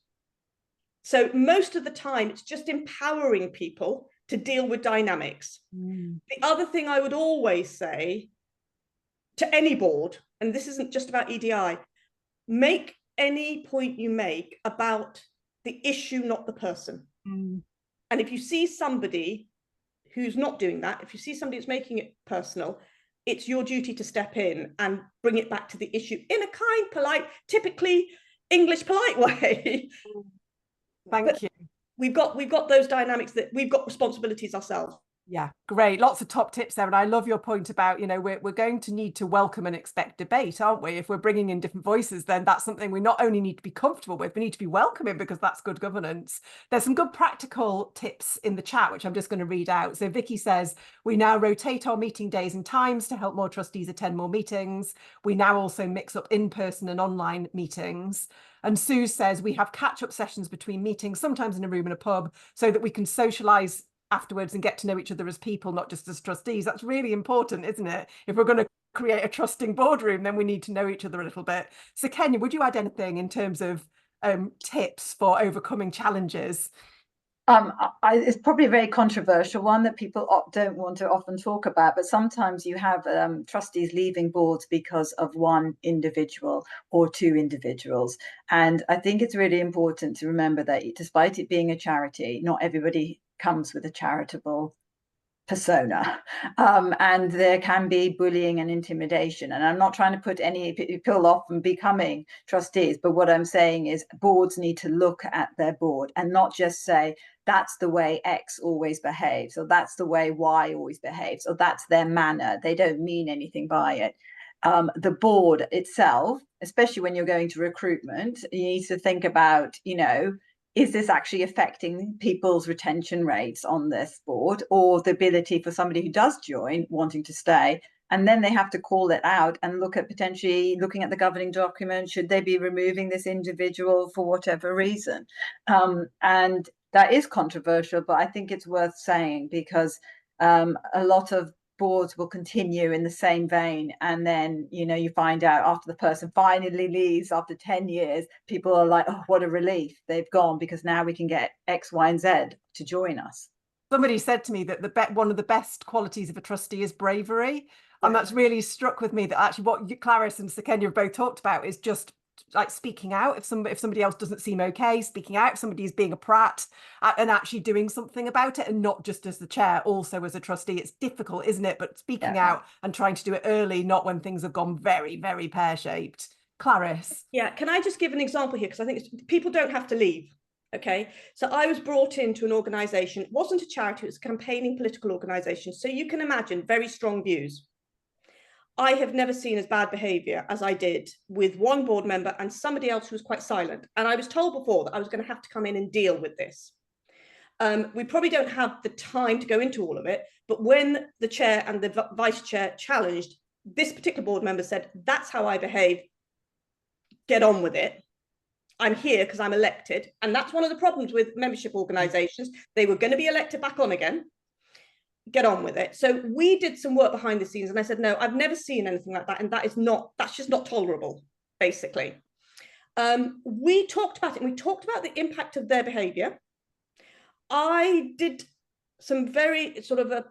So most of the time, it's just empowering people to deal with dynamics. The other thing I would always say to any board, and this isn't just about EDI, make any point you make about the issue, not the person. And if you see somebody who's not doing that, if you see somebody who's making it personal, it's your duty to step in and bring it back to the issue in a kind, polite, typically English polite way. Thank you. We've got those dynamics, that we've got responsibilities ourselves. Yeah, great. Lots of top tips there. And I love your point about, you know, we're going to need to welcome and expect debate, aren't we? If we're bringing in different voices, then that's something we not only need to be comfortable with, we need to be welcoming, because that's good governance. There's some good practical tips in the chat, which I'm just going to read out. So Vicky says, we now rotate our meeting days and times to help more trustees attend more meetings. We now also mix up in-person and online meetings. And Sue says, we have catch-up sessions between meetings, sometimes in a room in a pub, so that we can socialise afterwards and get to know each other as people, not just as trustees. That's really important, isn't it? If we're going to create a trusting boardroom, then we need to know each other a little bit. So Kenya, would you add anything in terms of tips for overcoming challenges? It's probably a very controversial one that people don't want to often talk about, but sometimes you have trustees leaving boards because of one individual or two individuals. And I think it's really important to remember that despite it being a charity, not everybody comes with a charitable persona, and there can be bullying and intimidation. And I'm not trying to put any people off from becoming trustees, but what I'm saying is boards need to look at their board and not just say, that's the way X always behaves, or that's the way Y always behaves, or that's their manner. They don't mean anything by it. The board itself, especially when you're going to recruitment, you need to think about, you know, is this actually affecting people's retention rates on this board, or the ability for somebody who does join wanting to stay? And then they have to call it out and look at potentially looking at the governing document. Should they be removing this individual for whatever reason? And that is controversial, but I think it's worth saying, because a lot of boards will continue in the same vein, and then, you know, you find out after the person finally leaves after 10 years, people are like, oh, what a relief, they've gone, because now we can get X, Y, and Z to join us. Somebody said to me that one of the best qualities of a trustee is bravery. And that's really struck with me, that actually what Clarice and Sir Kenya have both talked about is just like speaking out if somebody else doesn't seem okay, speaking out if somebody is being a prat, and actually doing something about it, and not just as the chair, also as a trustee. It's difficult, isn't it? But speaking out and trying to do it early, not when things have gone very, very pear-shaped. Clarice. Yeah, can I just give an example here? Because I think people don't have to leave. Okay, so I was brought into an organisation. It wasn't a charity, it was a campaigning political organisation. So you can imagine very strong views. I have never seen as bad behaviour as I did with one board member and somebody else who was quite silent. And I was told before that I was going to have to come in and deal with this. We probably don't have the time to go into all of it, but when the chair and the vice chair challenged, this particular board member said, that's how I behave, get on with it. I'm here because I'm elected. And that's one of the problems with membership organisations. They were going to be elected back on again. Get on with it. So we did some work behind the scenes, and I said, no, I've never seen anything like that, and that's just not tolerable, basically. We talked about it, and we talked about the impact of their behavior. I did some very sort of a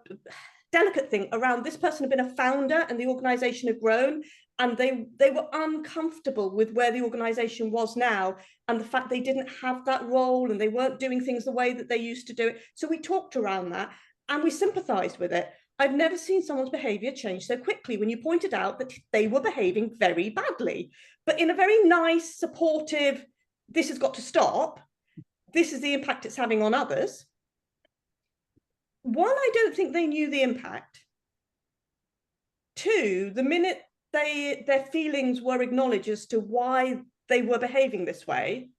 delicate thing around this person had been a founder and the organization had grown, and they were uncomfortable with where the organization was now, and the fact they didn't have that role and they weren't doing things the way that they used to do it. So we talked around that and we sympathized with it. I've never seen someone's behavior change so quickly when you pointed out that they were behaving very badly, but in a very nice, supportive, this has got to stop, this is the impact it's having on others. One, I don't think they knew the impact. Two, the minute their feelings were acknowledged as to why they were behaving this way,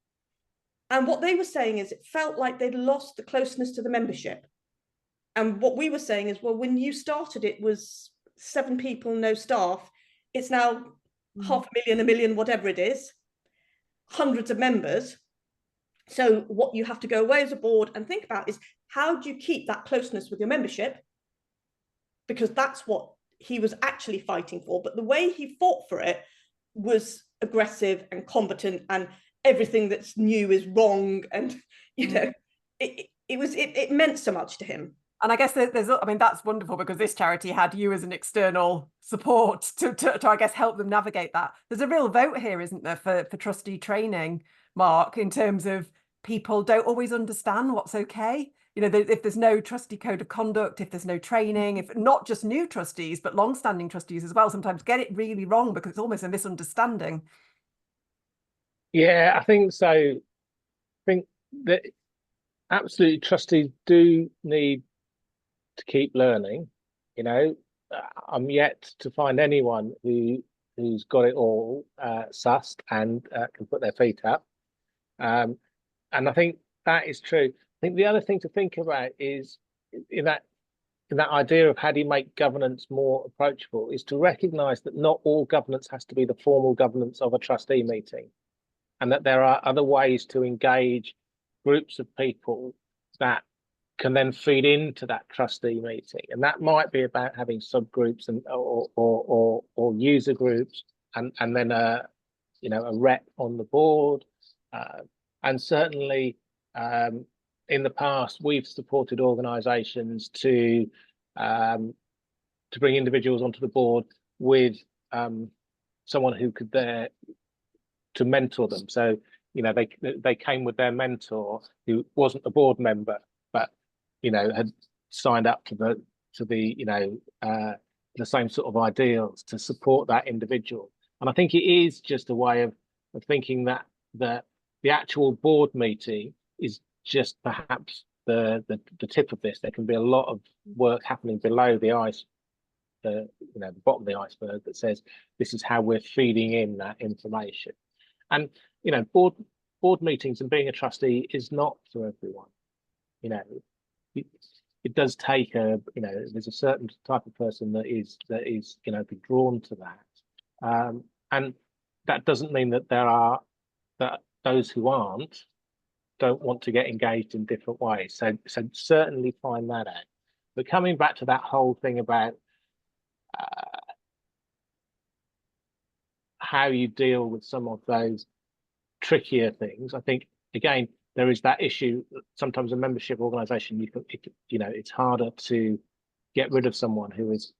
and what they were saying is it felt like they'd lost the closeness to the membership. And what we were saying is, well, when you started, it was 7 people, no staff. It's now 500,000, 1 million, whatever it is, hundreds of members. So what you have to go away as a board and think about is, how do you keep that closeness with your membership? Because that's what he was actually fighting for. But the way he fought for it was aggressive and combatant, and everything that's new is wrong. And, you know, it meant so much to him. And I guess I mean, that's wonderful, because this charity had you as an external support to I guess, help them navigate that. There's a real vote here, isn't there, for trustee training, Mark, in terms of people don't always understand what's okay. You know, if there's no trustee code of conduct, if there's no training, if not just new trustees, but long-standing trustees as well, sometimes get it really wrong because it's almost a misunderstanding. Yeah, I think so. I think that absolutely trustees do need to keep learning. You know, I'm yet to find anyone who's got it all sussed and can put their feet up. And I think that is true. I think the other thing to think about is in that idea of how do you make governance more approachable, is to recognise that not all governance has to be the formal governance of a trustee meeting, and that there are other ways to engage groups of people that can then feed into that trustee meeting. And that might be about having subgroups and or user groups, and then a rep on the board. And certainly in the past, we've supported organisations to bring individuals onto the board with someone who could to mentor them. So, you know, they came with their mentor who wasn't a board member, but, you know, had signed up to the same sort of ideals to support that individual. And I think it is just a way of thinking that the actual board meeting is just perhaps the tip of this. There can be a lot of work happening below the ice, the bottom of the iceberg, that says this is how we're feeding in that information. And board meetings and being a trustee is not for everyone. It does take there's a certain type of person that is be drawn to that, and that doesn't mean that that those who don't want to get engaged in different ways. So certainly find that out. But coming back to that whole thing about how you deal with some of those trickier things, I think again there is that issue that sometimes a membership organisation, it's harder to get rid of someone who is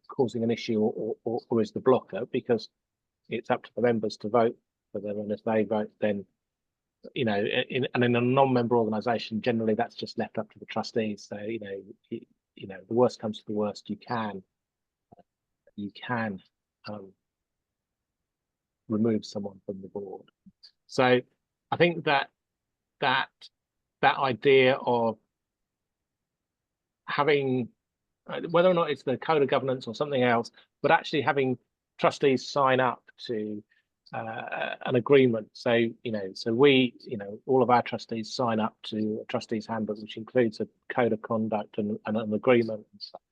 causing an issue or is the blocker, because it's up to the members to vote for them, and if they vote, then in a non-member organisation, generally that's just left up to the trustees. So the worst comes to the worst, you can remove someone from the board. So I think that idea of having, whether or not it's the code of governance or something else, but actually having trustees sign up to an agreement. So we, all of our trustees sign up to a trustees handbook, which includes a code of conduct and an agreement and stuff.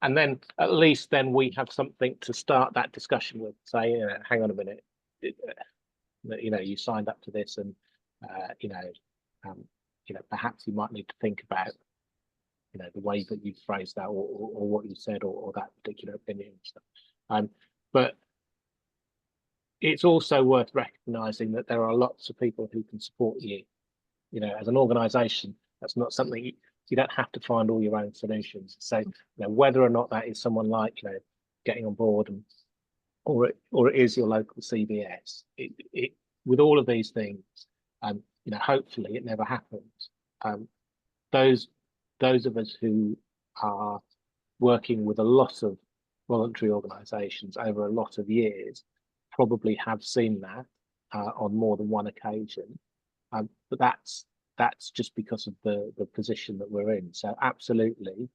And then at least then we have something to start that discussion with. Say, hang on a minute, you signed up to this, and perhaps you might need to think about the way that you phrased that, or what you said, or that particular opinion and stuff. But it's also worth recognizing that there are lots of people who can support you. As an organization, that's not something you don't have to find all your own solutions. So whether or not that is someone like getting on board, or it is your local CBS, with all of these things, hopefully it never happens. Those of us who are working with a lot of voluntary organisations over a lot of years probably have seen that on more than one occasion, but that's just because of the position that we're in. So absolutely,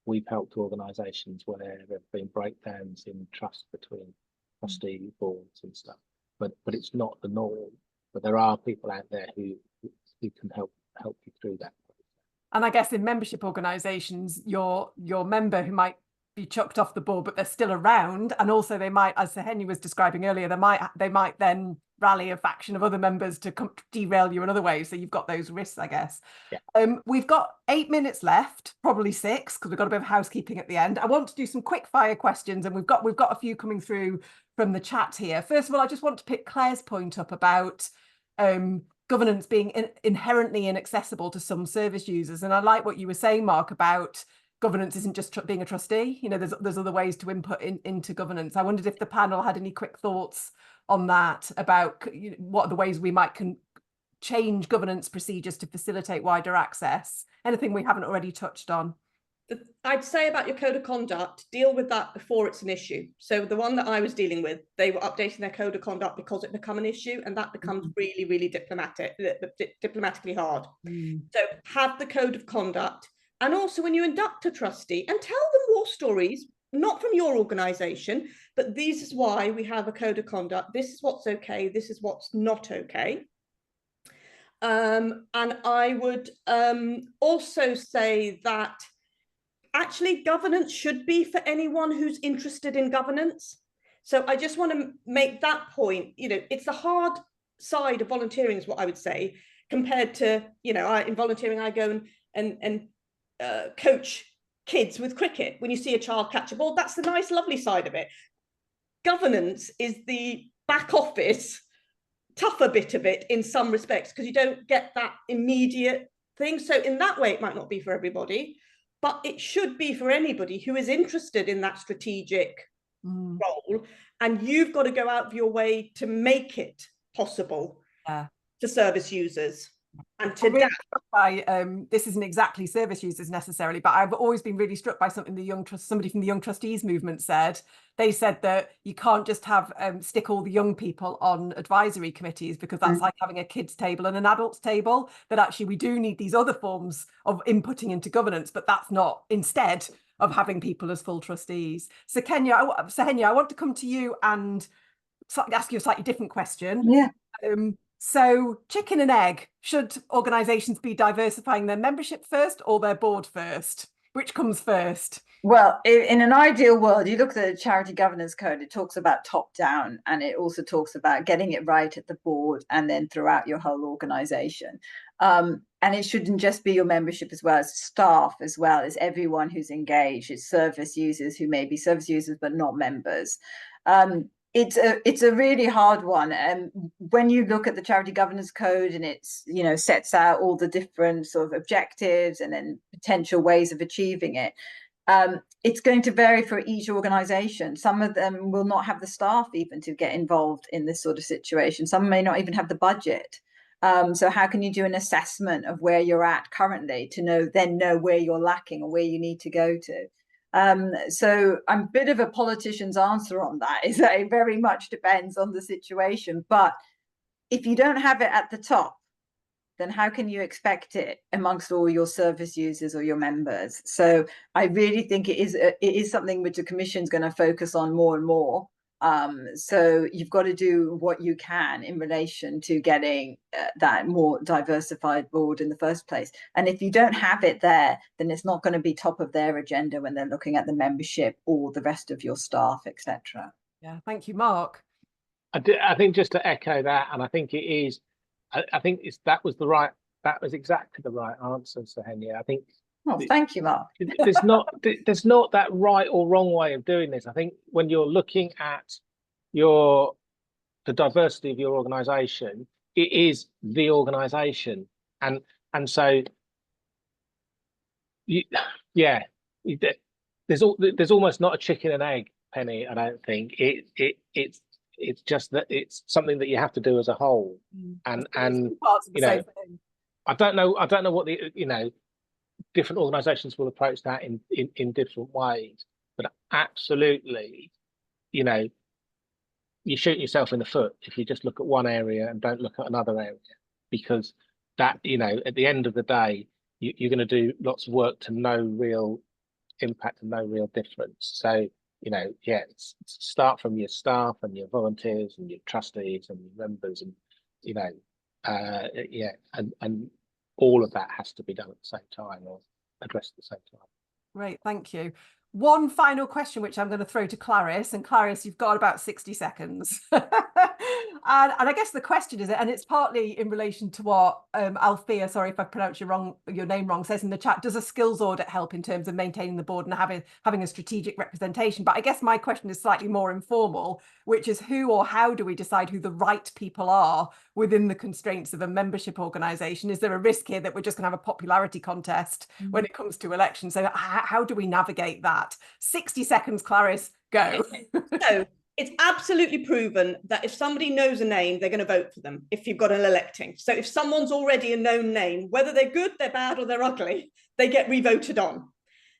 we've helped organisations where there have been breakdowns in trust between trustee boards and stuff, but it's not the norm. But there are people out there who can help you through that. And I guess in membership organisations, your member who might be chucked off the board, but they're still around, and also they might, as Sir Henry was describing earlier, they might then rally a faction of other members to derail you another way. So you've got those risks, I guess. Yeah. We've got 8 minutes left, probably 6, because we've got a bit of housekeeping at the end. I want to do some quick fire questions, and we've got a few coming through from the chat here. First of all, I just want to pick Claire's point up about governance being inherently inaccessible to some service users. And I like what you were saying, Mark, about governance isn't just being a trustee. There's other ways to input into governance. I wondered if the panel had any quick thoughts on that, about what are the ways we might change governance procedures to facilitate wider access. Anything we haven't already touched on? I'd say about your code of conduct, deal with that before it's an issue. So the one that I was dealing with, they were updating their code of conduct because it become an issue, and that becomes really, really diplomatically hard. So have the code of conduct. And also when you induct a trustee, and tell them war stories, not from your organisation, but this is why we have a code of conduct. This is what's okay. This is what's not okay. And I would also say that actually governance should be for anyone who's interested in governance. So I just want to make that point. It's the hard side of volunteering is what I would say, compared to, in volunteering, I go and coach kids with cricket. When you see a child catch a ball, that's the nice, lovely side of it. Governance is the back office, tougher bit of it in some respects, because you don't get that immediate thing. So in that way, it might not be for everybody, but it should be for anybody who is interested in that strategic role. And you've got to go out of your way to make it possible to service users. And I'm to really that, struck by this isn't exactly service users necessarily, but I've always been really struck by something somebody from the Young Trustees movement said. They said that you can't just have stick all the young people on advisory committees, because that's like having a kids table and an adults table, that actually we do need these other forms of inputting into governance, but that's not instead of having people as full trustees. So Henya, I want to come to you and ask you a slightly different question. Yeah. So chicken and egg, should organisations be diversifying their membership first or their board first? Which comes first? Well, in an ideal world, you look at the Charity Governance Code, it talks about top down, and it also talks about getting it right at the board and then throughout your whole organisation. And it shouldn't just be your membership as well as staff, as well as everyone who's engaged. It's service users who may be service users but not members. It's a really hard one. And when you look at the Charity Governance Code and it's, you know, sets out all the different sort of objectives and then potential ways of achieving it, it's going to vary for each organisation. Some of them will not have the staff even to get involved in this sort of situation. Some may not even have the budget. So how can you do an assessment of where you're at currently to know where you're lacking or where you need to go to? So I'm a bit of a politician's answer on that, is that it very much depends on the situation. But if you don't have it at the top, then how can you expect it amongst all your service users or your members? So I really think it is something which the Commission's going to focus on more and more. So you've got to do what you can in relation to getting that more diversified board in the first place. And if you don't have it there, then it's not going to be top of their agenda when they're looking at the membership or the rest of your staff, etc. Yeah, thank you, Mark. I think just to echo that, and I think it is, I think that was exactly the right answer, Henya. I think. Oh, thank you, Mark. there's not that right or wrong way of doing this. I think when you're looking at the diversity of your organisation, it is the organisation, and so there's almost not a chicken and egg, Penny. I don't think it's just that it's something that you have to do as a whole, and you know, I don't know what the different organisations will approach that in different ways, but absolutely, you shoot yourself in the foot if you just look at one area and don't look at another area, because that, at the end of the day, you're going to do lots of work to no real impact and no real difference. So start from your staff and your volunteers and your trustees and your members, and and all of that has to be done at the same time or addressed at the same time. Great, thank you. One final question, which I'm going to throw to Clarice. And Clarice, you've got about 60 seconds. and I guess the question is, and it's partly in relation to what Althea, sorry if I pronounced your name wrong, says in the chat, does a skills audit help in terms of maintaining the board and having a strategic representation? But I guess my question is slightly more informal, which is who or how do we decide who the right people are within the constraints of a membership organisation? Is there a risk here that we're just going to have a popularity contest when it comes to elections? So how do we navigate that? 60 seconds, Clarice, go. So it's absolutely proven that if somebody knows a name, they're going to vote for them if you've got an electing. So if someone's already a known name, whether they're good, they're bad, or they're ugly, they get re-voted on.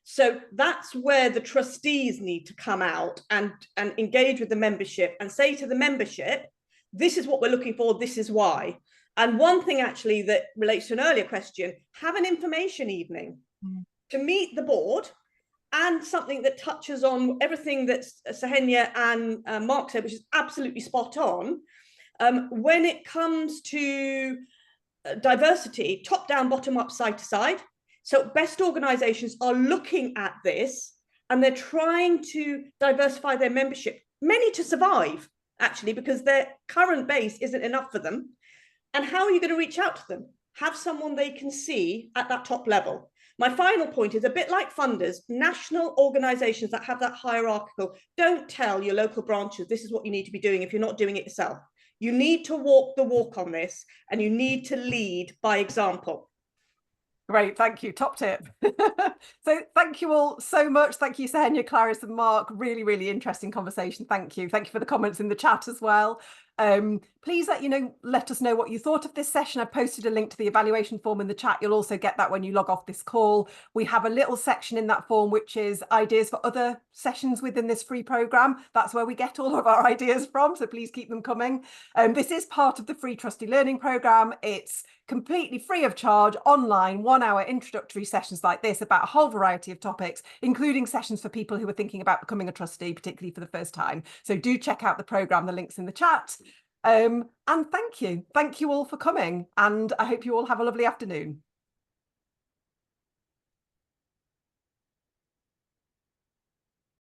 So that's where the trustees need to come out and engage with the membership and say to the membership, this is what we're looking for, this is why. And one thing actually that relates to an earlier question, have an information evening to meet the board, and something that touches on everything that Henya and Mark said, which is absolutely spot on. When it comes to diversity, top down, bottom up, side to side. So best organisations are looking at this and they're trying to diversify their membership, many to survive, actually, because their current base isn't enough for them. And how are you going to reach out to them? Have someone they can see at that top level. My final point is a bit like funders, national organisations that have that hierarchical, don't tell your local branches, this is what you need to be doing if you're not doing it yourself. You need to walk the walk on this and you need to lead by example. Great, thank you. Top tip. So thank you all so much. Thank you, Henya, Clarice and Mark. Really, really interesting conversation. Thank you. Thank you for the comments in the chat as well. Please let us know what you thought of this session. I've posted a link to the evaluation form in the chat. You'll also get that when you log off this call. We have a little section in that form which is ideas for other sessions within this free programme. That's where we get all of our ideas from, so please keep them coming. This is part of the free Trustee Learning Programme. It's completely free of charge, online, 1 hour introductory sessions like this about a whole variety of topics, including sessions for people who are thinking about becoming a trustee, particularly for the first time. So do check out the programme, the link's in the chat. And thank you all for coming, and I hope you all have a lovely afternoon.